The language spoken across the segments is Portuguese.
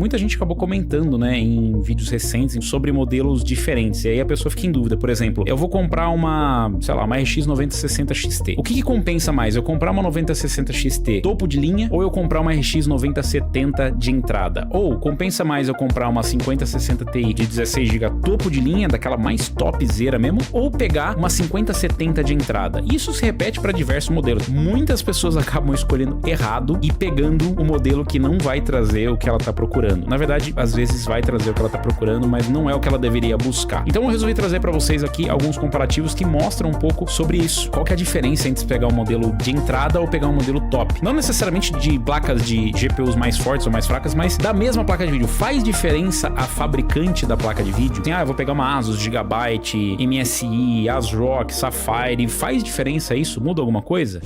muita gente acabou comentando, né, em vídeos recentes sobre modelos diferentes. E aí a pessoa fica em dúvida. Por exemplo, eu vou comprar uma, sei lá, uma RX 9060 XT. O que compensa mais? Eu comprar uma 9060 XT topo de linha ou eu comprar uma RX 9070 de entrada? Ou compensa mais eu comprar uma 5060 Ti de 16 GB topo de linha, daquela mais topzera mesmo, ou pegar uma 5070 de entrada? Isso se repete para diversos modelos. Muitas pessoas acabam escolhendo errado e pegando o modelo que não vai trazer o que ela tá procurando. Na verdade, às vezes vai trazer o que ela tá procurando, mas não é o que ela deveria buscar. Então eu resolvi trazer para vocês aqui alguns comparativos que mostram um pouco sobre isso. Qual que é a diferença entre pegar um modelo de entrada ou pegar um modelo top? Não necessariamente de placas de GPUs mais fortes ou mais fracas, mas da mesma placa de vídeo. Faz diferença a fabricante da placa de vídeo? Eu vou pegar uma Asus Gigabyte, MSI, ASRock, Sapphire. Faz diferença isso? Muda alguma coisa?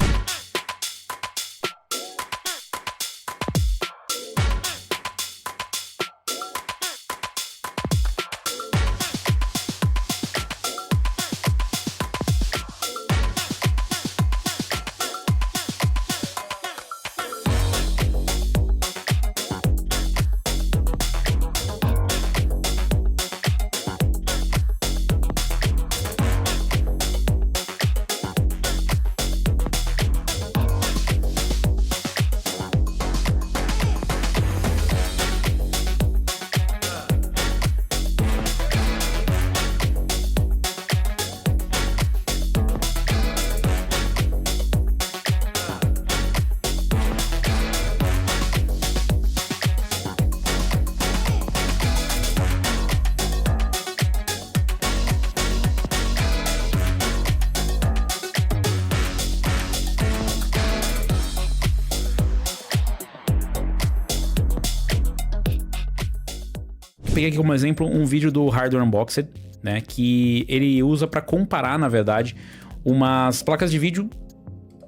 Peguei aqui como exemplo um vídeo do Hardware Unboxed, né, que ele usa para comparar, na verdade, umas placas de vídeo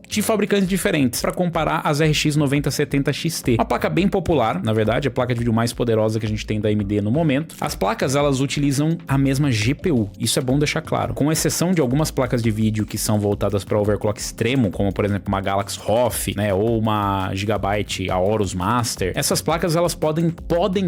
de fabricantes diferentes, para comparar as RX 9070 XT. Uma placa bem popular, na verdade, a placa de vídeo mais poderosa que a gente tem da AMD no momento. As placas, elas utilizam a mesma GPU, isso é bom deixar claro. Com exceção de algumas placas de vídeo que são voltadas para overclock extremo, como por exemplo uma Galaxy ROF, né, ou uma Gigabyte Aorus Master. Essas placas, elas podem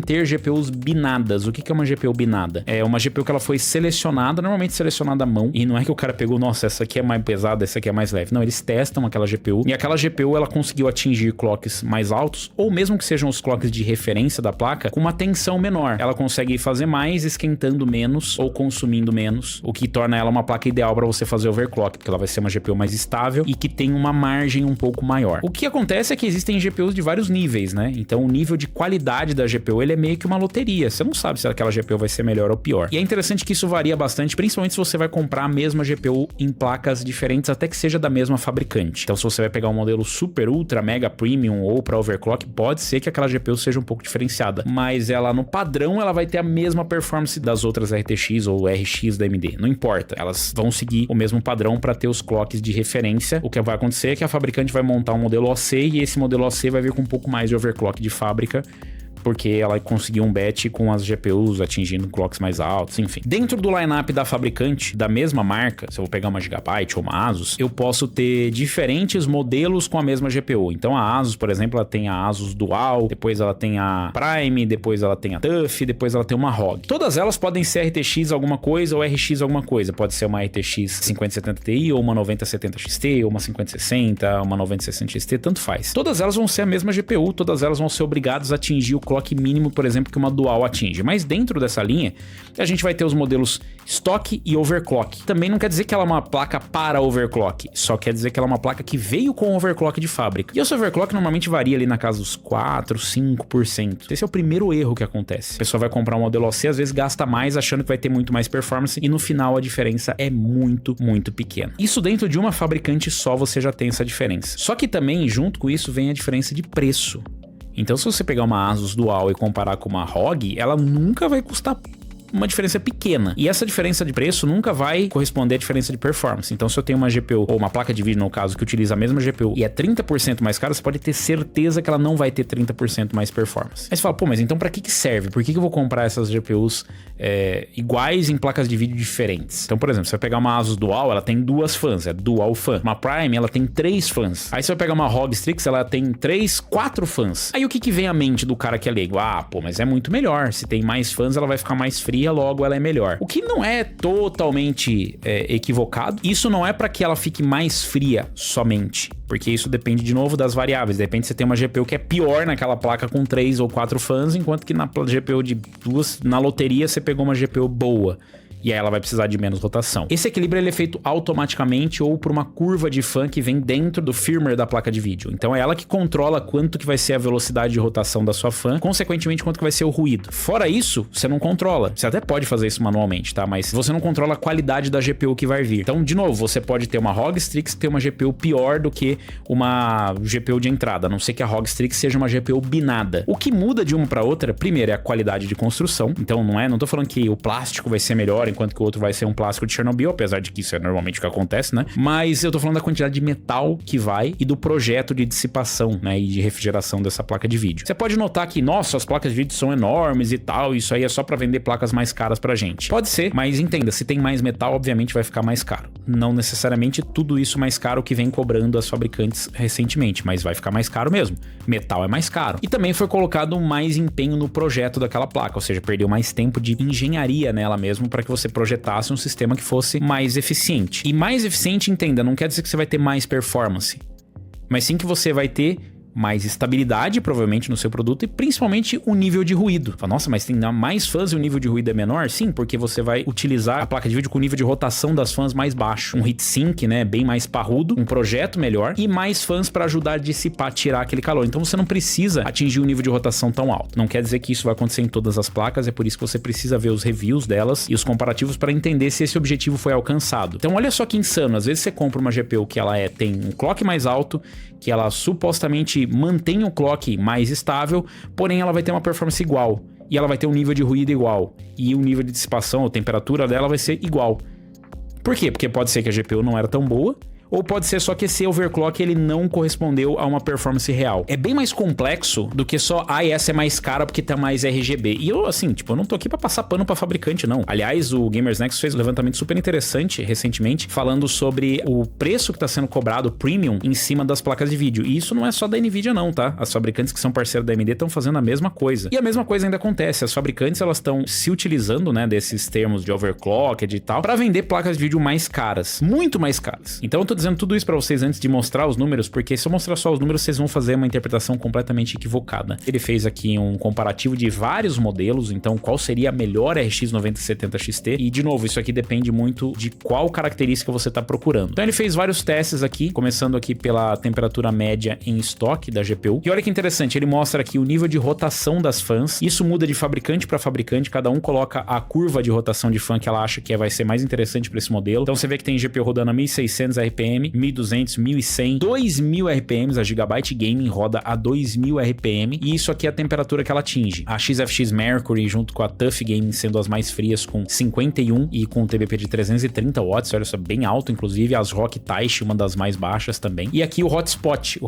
ter GPUs binadas. O que é uma GPU binada? É uma GPU que ela foi selecionada, normalmente selecionada à mão, e não é que o cara pegou, nossa, essa aqui é mais pesada, essa aqui é mais leve. Não, eles testam aquela GPU, e aquela GPU ela conseguiu atingir clocks mais altos, ou mesmo que sejam os clocks de referência da placa, com uma tensão menor. Ela consegue fazer mais esquentando menos ou consumindo menos, o que torna ela uma placa ideal para você fazer overclock, porque ela vai ser uma GPU mais estável e que tem uma margem um pouco maior. O que acontece é que existem GPUs de vários níveis, né? Então o nível de qualidade da GPU, ele é meio que uma loteria. Você não sabe se aquela GPU vai ser melhor ou pior. E é interessante que isso varia bastante, principalmente se você vai comprar a mesma GPU em placas diferentes, até que seja da mesma fabricante. Então se você vai pegar um modelo super, ultra, mega premium ou para overclock, pode ser que aquela GPU seja um pouco diferenciada, mas ela no padrão ela vai ter a mesma performance das outras RTX ou RX da AMD, não importa, elas vão seguir o mesmo padrão para ter os clocks de referência. O que vai acontecer é que a fabricante vai montar um modelo OC e esse modelo OC vai vir com um pouco mais de overclock de fábrica, porque ela conseguiu um batch com as GPUs atingindo clocks mais altos, enfim. Dentro do lineup da fabricante, da mesma marca, se eu vou pegar uma Gigabyte ou uma Asus, eu posso ter diferentes modelos com a mesma GPU. Então a Asus, por exemplo, ela tem a Asus Dual, depois ela tem a Prime, depois ela tem a TUF, depois ela tem uma ROG. Todas elas podem ser RTX alguma coisa ou RX alguma coisa. Pode ser uma RTX 5070 Ti ou uma 9070 XT, ou uma 5060, uma 9060 XT, tanto faz. Todas elas vão ser a mesma GPU, todas elas vão ser obrigadas a atingir o clock mínimo, por exemplo, que uma Dual atinge. Mas dentro dessa linha, a gente vai ter os modelos stock e overclock. Também não quer dizer que ela é uma placa para overclock, só quer dizer que ela é uma placa que veio com overclock de fábrica. E esse overclock normalmente varia ali na casa dos 4, 5%. Esse é o primeiro erro que acontece. A pessoa vai comprar um modelo OC, às vezes gasta mais achando que vai ter muito mais performance e no final a diferença é muito, muito pequena. Isso dentro de uma fabricante só você já tem essa diferença. Só que também junto com isso vem a diferença de preço. Então se você pegar uma Asus Dual e comparar com uma ROG, ela nunca vai custar uma diferença pequena. E essa diferença de preço nunca vai corresponder à diferença de performance. Então, se eu tenho uma GPU, ou uma placa de vídeo, no caso, que utiliza a mesma GPU e é 30% mais cara, você pode ter certeza que ela não vai ter 30% mais performance. Aí você fala, pô, mas então pra que serve? Por que eu vou comprar essas GPUs iguais em placas de vídeo diferentes? Então, por exemplo, você vai pegar uma Asus Dual, ela tem 2 fãs, é Dual Fan. Uma Prime, ela tem 3 fãs. Aí você vai pegar uma ROG Strix, ela tem 3, 4 fãs. Aí o que vem à mente do cara que é leigo? Ah, pô, mas é muito melhor. Se tem mais fãs, ela vai ficar mais fria, logo ela é melhor. O que não é totalmente equivocado. Isso não é para que ela fique mais fria somente, porque isso depende de novo das variáveis. De repente você tem uma GPU que é pior naquela placa com 3 ou 4 fãs, enquanto que na GPU de 2, na loteria você pegou uma GPU boa. E aí ela vai precisar de menos rotação. Esse equilíbrio ele é feito automaticamente ou por uma curva de fan que vem dentro do firmware da placa de vídeo. Então é ela que controla quanto que vai ser a velocidade de rotação da sua fan, consequentemente quanto que vai ser o ruído. Fora isso, você não controla. Você até pode fazer isso manualmente, tá? Mas você não controla a qualidade da GPU que vai vir. Então, de novo, você pode ter uma ROG Strix ter uma GPU pior do que uma GPU de entrada, a não ser que a ROG Strix seja uma GPU binada. O que muda de uma para outra, primeiro, é a qualidade de construção. Então não tô falando que o plástico vai ser melhor enquanto que o outro vai ser um plástico de Chernobyl, apesar de que isso é normalmente o que acontece, né? Mas eu tô falando da quantidade de metal que vai e do projeto de dissipação, né? E de refrigeração dessa placa de vídeo. Você pode notar que, nossa, as placas de vídeo são enormes e tal, isso aí é só pra vender placas mais caras pra gente. Pode ser, mas entenda, se tem mais metal, obviamente vai ficar mais caro. Não necessariamente tudo isso mais caro que vem cobrando as fabricantes recentemente, mas vai ficar mais caro mesmo. Metal é mais caro. E também foi colocado mais empenho no projeto daquela placa, ou seja, perdeu mais tempo de engenharia nela mesmo para que você projetasse um sistema que fosse mais eficiente. E mais eficiente, entenda, não quer dizer que você vai ter mais performance, mas sim que você vai ter mais estabilidade, provavelmente, no seu produto e principalmente o nível de ruído. Fala, nossa, mas tem mais fãs e o nível de ruído é menor? Sim, porque você vai utilizar a placa de vídeo com o nível de rotação das fãs mais baixo. Um heatsink, né, bem mais parrudo, um projeto melhor e mais fãs para ajudar a dissipar, tirar aquele calor. Então você não precisa atingir um nível de rotação tão alto. Não quer dizer que isso vai acontecer em todas as placas, é por isso que você precisa ver os reviews delas e os comparativos para entender se esse objetivo foi alcançado. Então olha só que insano, às vezes você compra uma GPU que ela tem um clock mais alto, que ela supostamente mantém o clock mais estável, porém ela vai ter uma performance igual, e ela vai ter um nível de ruído igual, e o nível de dissipação, a temperatura dela vai ser igual. Por quê? Porque pode ser que a GPU não era tão boa, ou pode ser só que esse overclock ele não correspondeu a uma performance real. É bem mais complexo do que só, essa é mais cara porque tá mais RGB. E eu, assim, eu não tô aqui pra passar pano pra fabricante, não. Aliás, o Gamers Nexus fez um levantamento super interessante recentemente, falando sobre o preço que tá sendo cobrado premium em cima das placas de vídeo. E isso não é só da Nvidia, não, tá? As fabricantes que são parceiras da AMD estão fazendo a mesma coisa. E a mesma coisa ainda acontece. As fabricantes, elas estão se utilizando, né, desses termos de overclocked e tal, pra vender placas de vídeo mais caras. Muito mais caras. Então eu tô dizendo tudo isso pra vocês antes de mostrar os números, porque se eu mostrar só os números, vocês vão fazer uma interpretação completamente equivocada. Ele fez aqui um comparativo de vários modelos, então qual seria a melhor RX 9070 XT, e de novo, isso aqui depende muito de qual característica você tá procurando. Então ele fez vários testes aqui, começando aqui pela temperatura média em estoque da GPU, e olha que interessante, ele mostra aqui o nível de rotação das fãs, isso muda de fabricante para fabricante, cada um coloca a curva de rotação de fã que ela acha que vai ser mais interessante para esse modelo. Então você vê que tem GPU rodando a 1600 RPM, 1200, 1100, 2000 RPMs, a Gigabyte Gaming roda a 2000 RPM, e isso aqui é a temperatura que ela atinge. A XFX Mercury junto com a TUF Gaming sendo as mais frias com 51 e com TBP de 330 watts, olha só, bem alto inclusive, as ROG Taishi, uma das mais baixas também. E aqui o hotspot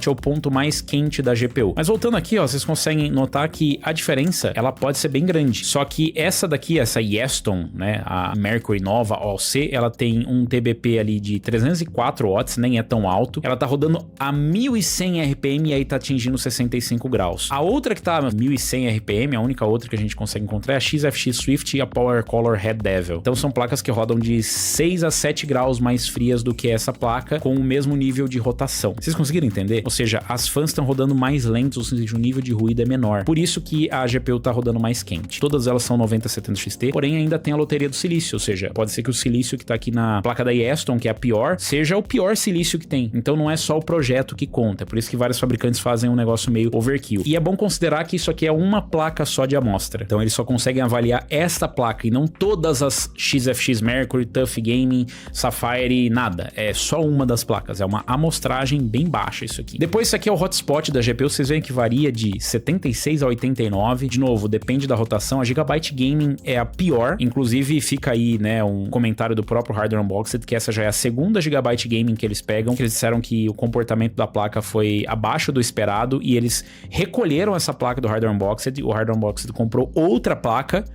é o ponto mais quente da GPU. Mas voltando aqui, ó, vocês conseguem notar que a diferença, ela pode ser bem grande, só que essa daqui, essa Yeston, né, a Mercury nova OC, ela tem um TBP ali de 304 watts, nem é tão alto. Ela tá rodando a 1100 RPM e aí tá atingindo 65 graus. A outra que tá a 1100 RPM, a única outra que a gente consegue encontrar é a XFX Swift e a Power Color Red Devil. Então são placas que rodam de 6 a 7 graus mais frias do que essa placa, com o mesmo nível de rotação. Vocês conseguiram entender? Ou seja, as fãs estão rodando mais lentos, ou seja, o nível de ruído é menor. Por isso que a GPU tá rodando mais quente. Todas elas são 9070 XT, porém ainda tem a loteria do silício, ou seja, pode ser que o silício que tá aqui na placa da Yeston, que é a pior, seja seja o pior silício que tem. Então não é só o projeto que conta, é por isso que vários fabricantes fazem um negócio meio overkill. E é bom considerar que isso aqui é uma placa só de amostra. Então eles só conseguem avaliar esta placa e não todas as XFX Mercury, TUF Gaming, Sapphire, nada. É só uma das placas, é uma amostragem bem baixa isso aqui. Depois isso aqui é o hotspot da GPU, vocês veem que varia de 76 a 89. De novo, depende da rotação. A Gigabyte Gaming é a pior, inclusive fica aí, né, um comentário do próprio Hardware Unboxed, que essa já é a segunda Gigabyte Gaming que eles pegam, que eles disseram que o comportamento da placa foi abaixo do esperado e eles recolheram essa placa do Hardware Unboxed. O Hardware Unboxed comprou outra placa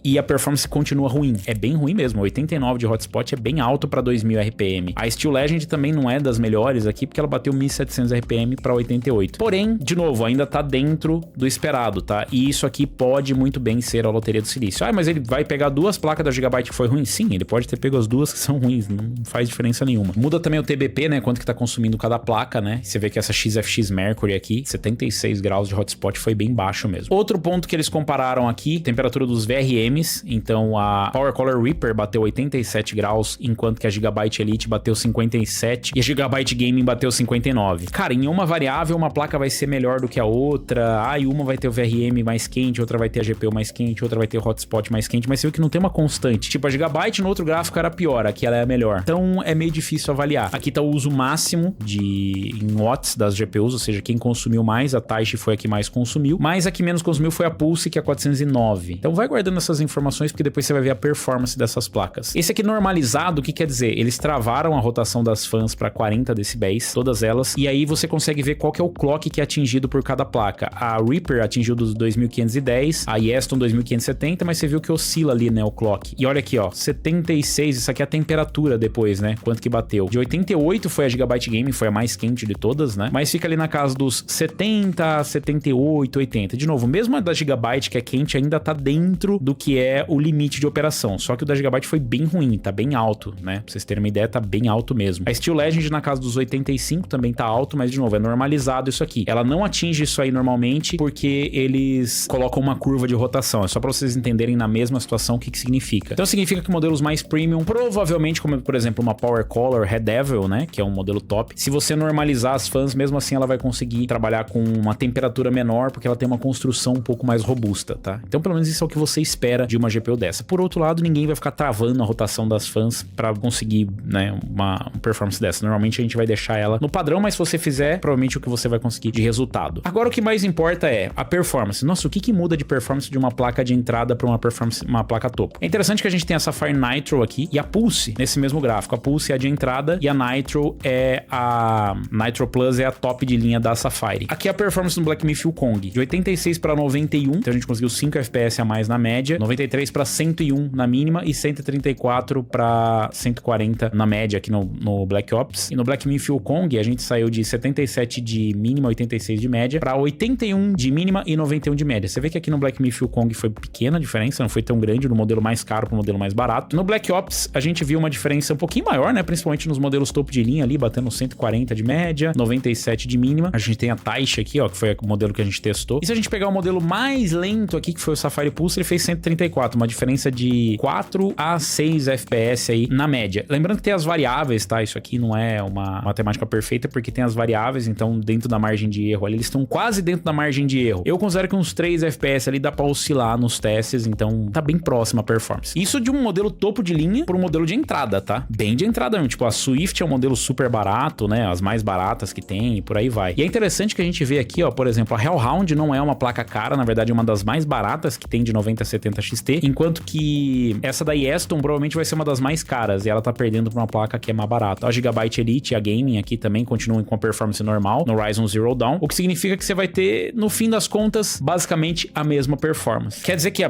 e a performance continua ruim. É bem ruim mesmo. 89 de hotspot é bem alto para 2000 RPM. A Steel Legend também não é das melhores aqui, porque ela bateu 1700 RPM para 88. Porém, de novo, ainda tá dentro do esperado, tá? E isso aqui pode muito bem ser a loteria do silício. Ah, mas ele vai pegar duas placas da Gigabyte que foi ruim? Sim, ele pode ter pego as duas que são ruins. Não faz diferença nenhuma. Muda também o TBP, né? Quanto que tá consumindo cada placa, né? Você vê que essa XFX Mercury aqui, 76 graus de hotspot, foi bem baixo mesmo. Outro ponto que eles compararam aqui, temperatura dos VRM. Então a Power Color Reaper bateu 87 graus, enquanto que a Gigabyte Elite bateu 57 e a Gigabyte Gaming bateu 59. Cara, em uma variável, uma placa vai ser melhor do que a outra. E uma vai ter o VRM mais quente, outra vai ter a GPU mais quente, outra vai ter o hotspot mais quente, mas você viu que não tem uma constante. Tipo, a Gigabyte no outro gráfico era pior, aqui ela é a melhor. Então é meio difícil avaliar. Aqui tá o uso máximo em watts das GPUs, ou seja, quem consumiu mais, a Taishi foi a que mais consumiu, mas a que menos consumiu foi a Pulse, que é 409. Então vai guardando essas informações, porque depois você vai ver a performance dessas placas. Esse aqui normalizado, o que quer dizer? Eles travaram a rotação das fãs para 40 decibéis, todas elas, e aí você consegue ver qual que é o clock que é atingido por cada placa. A Reaper atingiu dos 2510, a Yeston 2570, mas você viu que oscila ali, né, o clock. E olha aqui, ó, 76, isso aqui é a temperatura depois, né, quanto que bateu. De 88 foi a Gigabyte Gaming, foi a mais quente de todas, né, mas fica ali na casa dos 70, 78, 80. De novo, mesmo a da Gigabyte, que é quente, ainda tá dentro do que é o limite de operação, só que o da Gigabyte foi bem ruim, tá bem alto, né? Pra vocês terem uma ideia, tá bem alto mesmo. A Steel Legend na casa dos 85 também tá alto, mas de novo, é normalizado isso aqui. Ela não atinge isso aí normalmente porque eles colocam uma curva de rotação, é só pra vocês entenderem na mesma situação o que que significa. Então significa que modelos mais premium, provavelmente, como por exemplo uma Power Color Red Devil, né? Que é um modelo top, se você normalizar as fãs, mesmo assim ela vai conseguir trabalhar com uma temperatura menor, porque ela tem uma construção um pouco mais robusta, tá? Então pelo menos isso é o que você espera de uma GPU dessa. Por outro lado, ninguém vai ficar travando a rotação das fãs para conseguir, né, uma performance dessa. Normalmente a gente vai deixar ela no padrão, mas se você fizer, provavelmente o que você vai conseguir de resultado. Agora o que mais importa é a performance. Nossa, o que muda de performance de uma placa de entrada para uma placa topo? É interessante que a gente tem a Sapphire Nitro aqui e a Pulse nesse mesmo gráfico. A Pulse é a de entrada e a Nitro é a Nitro Plus, é a top de linha da Sapphire. Aqui é a performance do Black Myth Wukong, de 86 para 91, então a gente conseguiu 5 FPS a mais na média, 93 para 101 na mínima e 134 para 140 na média aqui no Black Ops. E no Black Myth Wukong a gente saiu de 77 de mínima, 86 de média, para 81 de mínima e 91 de média. Você vê que aqui no Black Myth Wukong foi pequena a diferença, não foi tão grande no modelo mais caro para o modelo mais barato. No Black Ops a gente viu uma diferença um pouquinho maior, né? Principalmente nos modelos topo de linha ali, batendo 140 de média, 97 de mínima. A gente tem a Taishi aqui, ó, que foi o modelo que a gente testou. E se a gente pegar o modelo mais lento aqui, que foi o Sapphire Pulse, ele fez 134, uma diferença de 4 a 6 FPS aí na média. Lembrando que tem as variáveis, tá? Isso aqui não é uma matemática perfeita, porque tem as variáveis, então dentro da margem de erro ali, eles estão quase dentro da margem de erro. Eu considero que uns 3 FPS ali dá pra oscilar nos testes, então tá bem próxima a performance. Isso de um modelo topo de linha para um modelo de entrada, tá? Bem de entrada mesmo. Tipo, a Swift é um modelo super barato, né? As mais baratas que tem e por aí vai. E é interessante que a gente vê aqui, ó, por exemplo, a Hellhound não é uma placa cara, na verdade é uma das mais baratas que tem de 9070 XT, enquanto que essa da Yeston provavelmente vai ser uma das mais caras e ela tá perdendo pra uma placa que é mais barata. A Gigabyte Elite e a Gaming aqui também continuam com a performance normal no Ryzen Zero Dawn, o que significa que você vai ter, no fim das contas, basicamente a mesma performance. Quer dizer que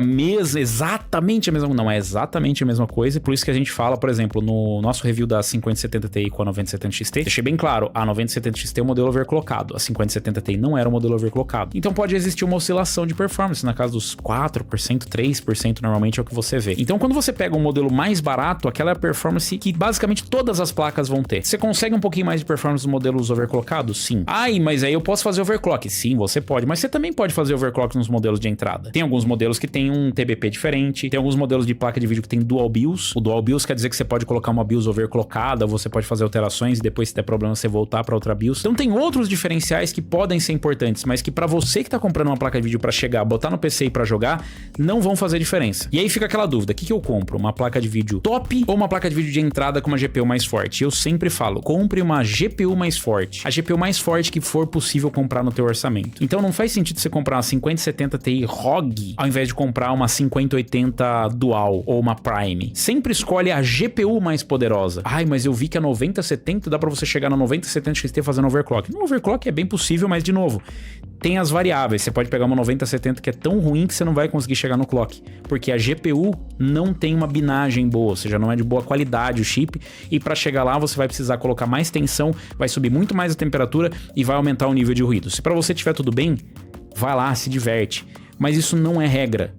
exatamente a mesma, não é exatamente a mesma coisa, por isso que a gente fala, por exemplo, no nosso review da 5070 Ti com a 9070 XT, deixei bem claro, a 9070 XT é o modelo overclockado, a 5070 Ti não era o modelo overclockado. Então pode existir uma oscilação de performance na casa dos 4%, 3%, 10% normalmente é o que você vê. Então quando você pega um modelo mais barato, aquela é a performance que basicamente todas as placas vão ter. Você consegue um pouquinho mais de performance nos modelos overclockados? Sim. Ai, mas aí eu posso fazer overclock? Sim, você pode, mas você também pode fazer overclock nos modelos de entrada. Tem alguns modelos que tem um TBP diferente, tem alguns modelos de placa de vídeo que tem dual BIOS. O dual BIOS quer dizer que você pode colocar uma BIOS overclockada, você pode fazer alterações e depois, se der problema, você voltar para outra BIOS. Então tem outros diferenciais que podem ser importantes, mas que para você que tá comprando uma placa de vídeo para chegar, botar no PC e para jogar, não vão fazer diferença. E aí fica aquela dúvida, o que eu compro? Uma placa de vídeo top ou uma placa de vídeo de entrada com uma GPU mais forte? Eu sempre falo, compre uma GPU mais forte. A GPU mais forte que for possível comprar no teu orçamento. Então não faz sentido você comprar uma 5070 Ti ROG ao invés de comprar uma 5080 Dual ou uma Prime. Sempre escolhe a GPU mais poderosa. Ai, mas eu vi que a 9070 dá pra você chegar na 9070 XT fazendo overclock. No overclock é bem possível, mas de novo, tem as variáveis. Você pode pegar uma 9070 que é tão ruim que você não vai conseguir chegar no clock, porque a GPU não tem uma binagem boa, ou seja, não é de boa qualidade o chip, e para chegar lá você vai precisar colocar mais tensão, vai subir muito mais a temperatura e vai aumentar o nível de ruído. Se para você estiver tudo bem, vai lá, se diverte. Mas isso não é regra.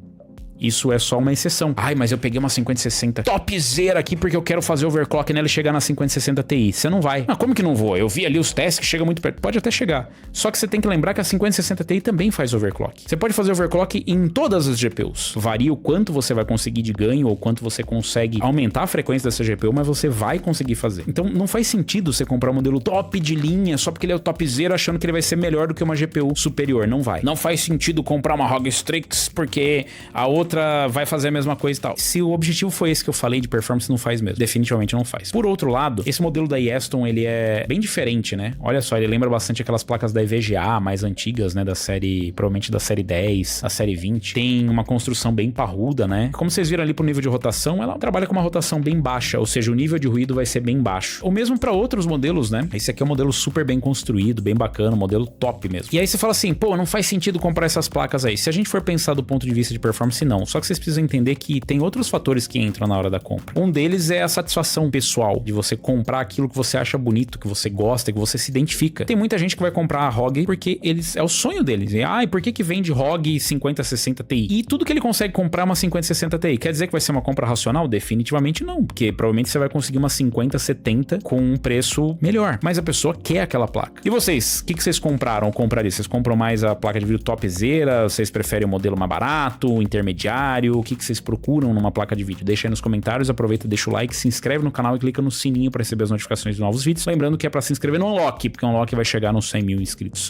Isso é só uma exceção. Ai, mas eu peguei uma 5060 topzera aqui porque eu quero fazer overclock nela e chegar na 5060 Ti. Você não vai. Ah, como que não vou? Eu vi ali os testes que chega muito perto. Pode até chegar. Só que você tem que lembrar que a 5060 Ti também faz overclock. Você pode fazer overclock em todas as GPUs. Varia o quanto você vai conseguir de ganho ou quanto você consegue aumentar a frequência dessa GPU, mas você vai conseguir fazer. Então não faz sentido você comprar um modelo top de linha só porque ele é o topzera achando que ele vai ser melhor do que uma GPU superior. Não vai. Não faz sentido comprar uma ROG Strix porque a outra vai fazer a mesma coisa e tal. Se o objetivo foi esse que eu falei de performance, não faz mesmo. Definitivamente não faz. Por outro lado, esse modelo da Yeston, ele é bem diferente, né? Olha só, ele lembra bastante aquelas placas da EVGA mais antigas, né? Da série, provavelmente da série 10, a série 20. Tem uma construção bem parruda, né? Como vocês viram ali pro nível de rotação, ela trabalha com uma rotação bem baixa, ou seja, o nível de ruído vai ser bem baixo. Ou mesmo para outros modelos, né? Esse aqui é um modelo super bem construído, bem bacana, um modelo top mesmo. E aí você fala assim, pô, não faz sentido comprar essas placas aí. Se a gente for pensar do ponto de vista de performance, não. Só que vocês precisam entender que tem outros fatores que entram na hora da compra. Um deles é a satisfação pessoal, de você comprar aquilo que você acha bonito, que você gosta, que você se identifica. Tem muita gente que vai comprar a ROG porque é o sonho deles. E, por que vende ROG 5060 Ti? E tudo que ele consegue comprar é uma 5060 Ti. Quer dizer que vai ser uma compra racional? Definitivamente não, porque provavelmente você vai conseguir uma 5070 com um preço melhor. Mas a pessoa quer aquela placa. E vocês, o que vocês compraram ou comprariam? Vocês compram mais a placa de vídeo topzera? Vocês preferem o modelo mais barato, intermediário? O que vocês procuram numa placa de vídeo? Deixa aí nos comentários, aproveita, deixa o like, se inscreve no canal e clica no sininho para receber as notificações de novos vídeos. Lembrando que é para se inscrever no Unlock, porque o Unlock vai chegar nos 100 mil inscritos.